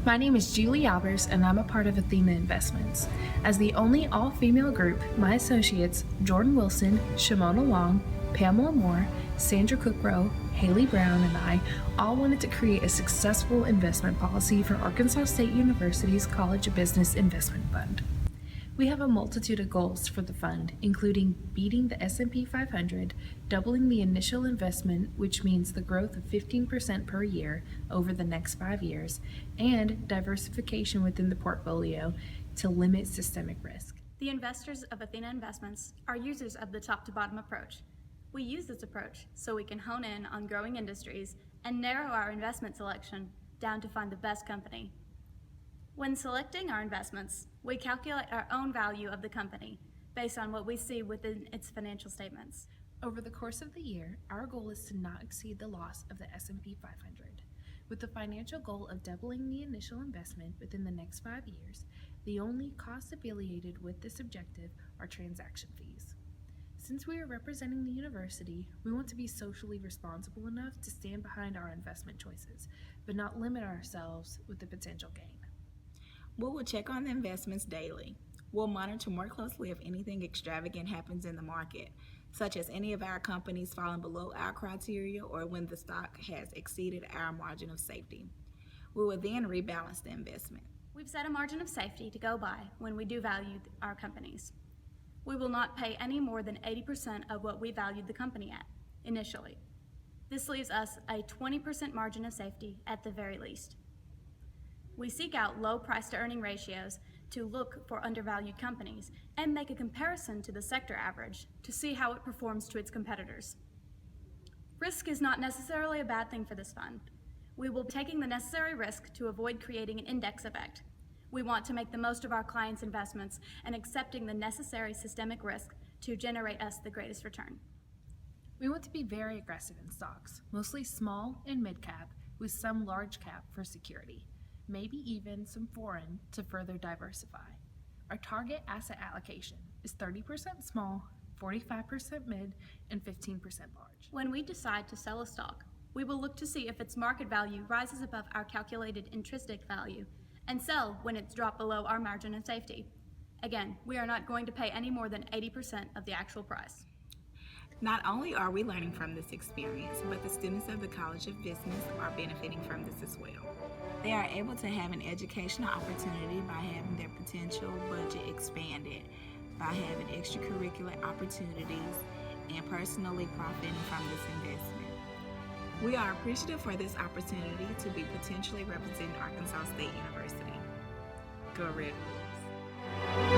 My name is Julie Albers, and I'm a part of Athena Investments. As the only all-female group, my associates, Jordan Wilson, Shimona Long, Pamela Moore, Sandra Cookrow, Haley Brown, and I all wanted to create a successful investment policy for Arkansas State University's College of Business Investment Fund. We have a multitude of goals for the fund, including beating the S&P 500, doubling the initial investment, which means the growth of 15% per year over the next 5 years, and diversification within the portfolio to limit systemic risk. The investors of Athena Investments are users of the top-to-bottom approach. We use this approach so we can hone in on growing industries and narrow our investment selection down to find the best company. When selecting our investments, we calculate our own value of the company based on what we see within its financial statements. Over the course of the year, our goal is to not exceed the loss of the S&P 500. With the financial goal of doubling the initial investment within the next 5 years, the only costs affiliated with this objective are transaction fees. Since we are representing the university, we want to be socially responsible enough to stand behind our investment choices, but not limit ourselves with the potential gain. We will check on the investments daily. We'll monitor more closely if anything extravagant happens in the market, such as any of our companies falling below our criteria or when the stock has exceeded our margin of safety. We will then rebalance the investment. We've set a margin of safety to go by when we do value our companies. We will not pay any more than 80% of what we valued the company at initially. This leaves us a 20% margin of safety at the very least. We seek out low price-to-earning ratios to look for undervalued companies and make a comparison to the sector average to see how it performs to its competitors. Risk is not necessarily a bad thing for this fund. We will be taking the necessary risk to avoid creating an index effect. We want to make the most of our clients' investments and accepting the necessary systemic risk to generate us the greatest return. We want to be very aggressive in stocks, mostly small and mid-cap, with some large cap for security. Maybe even some foreign to further diversify. Our target asset allocation is 30% small, 45% mid, and 15% large. When we decide to sell a stock, we will look to see if its market value rises above our calculated intrinsic value and sell when it's dropped below our margin of safety. Again, we are not going to pay any more than 80% of the actual price. Not only are we learning from this experience, but the students of the College of Business are benefiting from this as well. They are able to have an educational opportunity by having their potential budget expanded, by having extracurricular opportunities, and personally profiting from this investment. We are appreciative for this opportunity to be potentially representing Arkansas State University. Go Red Wolves!